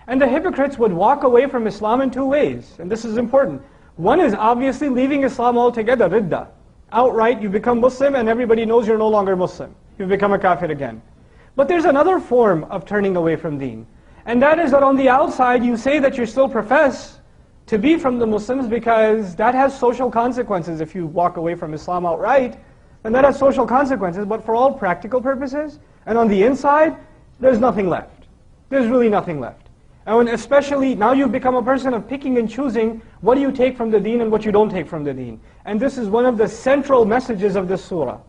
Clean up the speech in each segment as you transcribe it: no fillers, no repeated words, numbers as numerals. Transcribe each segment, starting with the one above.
And the hypocrites would walk away from Islam in two ways, and this is important. One is obviously leaving Islam altogether, ridda. Outright, you become Muslim and everybody knows you're no longer Muslim. You become a kafir again. But there's another form of turning away from deen. And that is that on the outside you say that you still profess to be from the Muslims because that has social consequences if you walk away from Islam outright. And that has social consequences, but for all practical purposes, and on the inside, there's nothing left. There's really nothing left. And when especially now you've become a person of picking and choosing what do you take from the deen and what you don't take from the deen. And this is one of the central messages of this surah.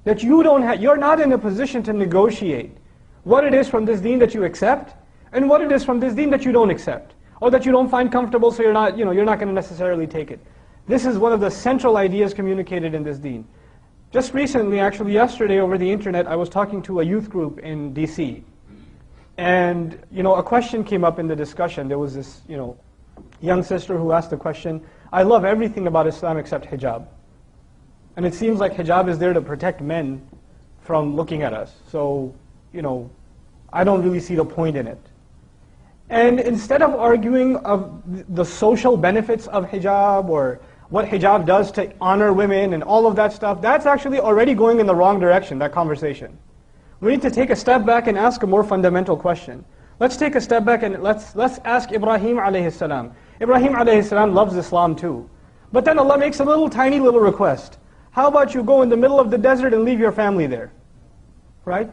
That you're not in a position to negotiate what it is from this deen that you accept and what it is from this deen that you don't accept. Or that you don't find comfortable, so you're not going to necessarily take it. This is one of the central ideas communicated in this deen. Just recently, actually yesterday over the internet, I was talking to a youth group in DC. And a question came up in the discussion. There was this young sister who asked the question, I love everything about Islam except hijab. And it seems like hijab is there to protect men from looking at us. So, I don't really see the point in it. And instead of arguing of the social benefits of hijab or what hijab does to honor women and all of that stuff, that's actually already going in the wrong direction, that conversation. We need to take a step back and ask a more fundamental question. Let's take a step back and let's ask Ibrahim alayhi salam. Ibrahim alayhi salam loves Islam too. But then Allah makes a tiny little request. How about you go in the middle of the desert and leave your family there? Right?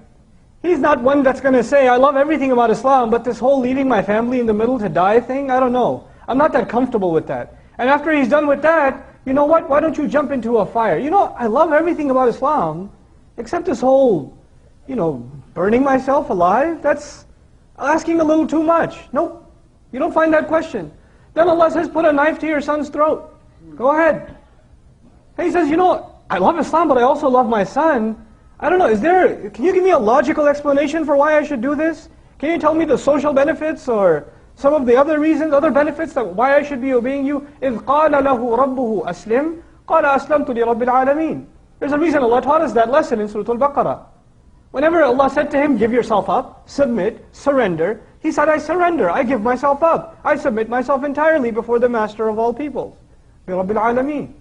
He's not one that's going to say, I love everything about Islam, but this whole leaving my family in the middle to die thing, I don't know. I'm not that comfortable with that. And after he's done with that, you know what? Why don't you jump into a fire? I love everything about Islam, except this whole burning myself alive, that's asking a little too much. Nope, you don't find that question. Then Allah says, put a knife to your son's throat. Go ahead. And he says, I love Islam, but I also love my son. I don't know, can you give me a logical explanation for why I should do this? Can you tell me the social benefits or some of the other reasons, other benefits that why I should be obeying you? إِذْ قَالَ لَهُ رَبُّهُ أَسْلِمْ قَالَ أَسْلَمْتُ لِرَبِّ الْعَالَمِينَ. There's a reason Allah taught us that lesson in Surah Al-Baqarah. Whenever Allah said to him, give yourself up, submit, surrender, he said, I surrender, I give myself up. I submit myself entirely before the master of all peoples, بِرَبِّ الْعَالَمِينَ.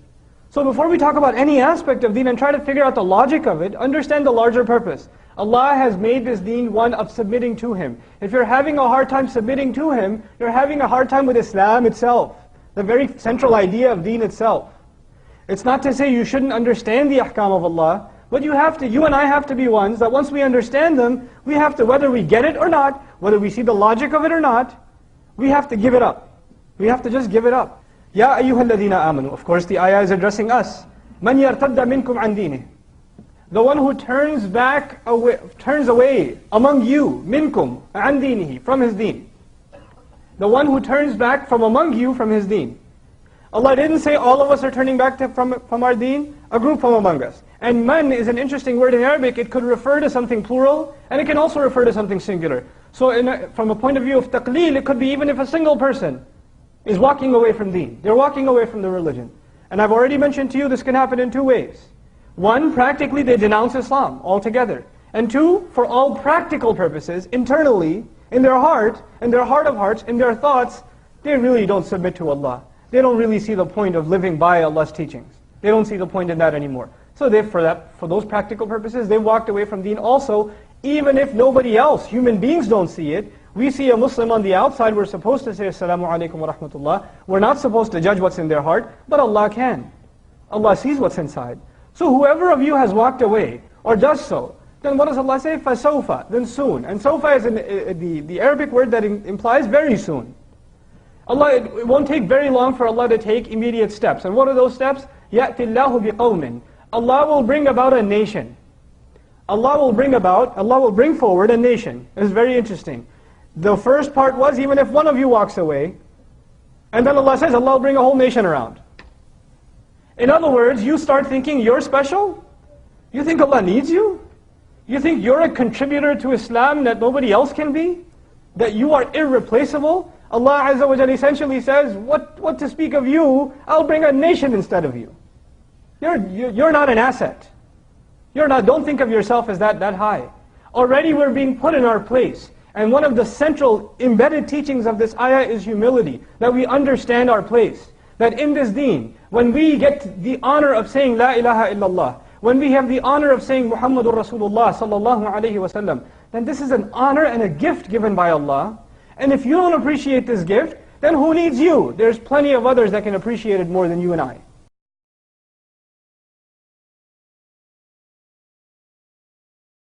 So before we talk about any aspect of deen and try to figure out the logic of it, understand the larger purpose. Allah has made this deen one of submitting to Him. If you're having a hard time submitting to Him, you're having a hard time with Islam itself, the very central idea of deen itself. It's not to say you shouldn't understand the ahkam of Allah, but you and I have to be ones that once we understand them, we have to, whether we get it or not, whether we see the logic of it or not, we have to give it up. We have to just give it up. Ya ayyuhal ladhina amanu. Of course the ayah is addressing us. Man yartadda minkum an dinihi. The one who turns away among you, minkum, an dinihi, from his deen. The one who turns back from among you from his deen. Allah didn't say all of us are turning back from our deen, a group from among us. And man is an interesting word in Arabic. It could refer to something plural, and it can also refer to something singular. So from a point of view of taqleel, it could be even if a single person is walking away from deen. They're walking away from the religion. And I've already mentioned to you this can happen in two ways. One, practically they denounce Islam altogether. And two, for all practical purposes, internally, in their heart of hearts, in their thoughts, they really don't submit to Allah. They don't really see the point of living by Allah's teachings. They don't see the point in that anymore. So for those practical purposes, they walked away from deen also, even if nobody else, human beings don't see it. We see a Muslim on the outside, we're supposed to say, Assalamu alaikum wa rahmatullah. We're not supposed to judge what's in their heart, but Allah can. Allah sees what's inside. So whoever of you has walked away, or does so, then what does Allah say? فَسَوْفَ, then soon. And sawfa is the Arabic word that implies very soon. It won't take very long for Allah to take immediate steps. And what are those steps? يَأْتِ اللَّهُ بِقَوْمٍ. Allah will bring about a nation. Allah will bring forward a nation. It's very interesting. The first part was, even if one of you walks away, and then Allah says, Allah will bring a whole nation around. In other words, you start thinking you're special? You think Allah needs you? You think you're a contributor to Islam that nobody else can be? That you are irreplaceable? Allah Azza wa Jalla essentially says, what to speak of you, I'll bring a nation instead of you. You're not an asset. Don't think of yourself as that high. Already we're being put in our place. And one of the central embedded teachings of this ayah is humility, that we understand our place. That in this deen, when we get the honor of saying La ilaha illallah, when we have the honor of saying Muhammadur Rasulullah sallallahu alayhi wasallam, then this is an honor and a gift given by Allah. And if you don't appreciate this gift, then who needs you? There's plenty of others that can appreciate it more than you and I.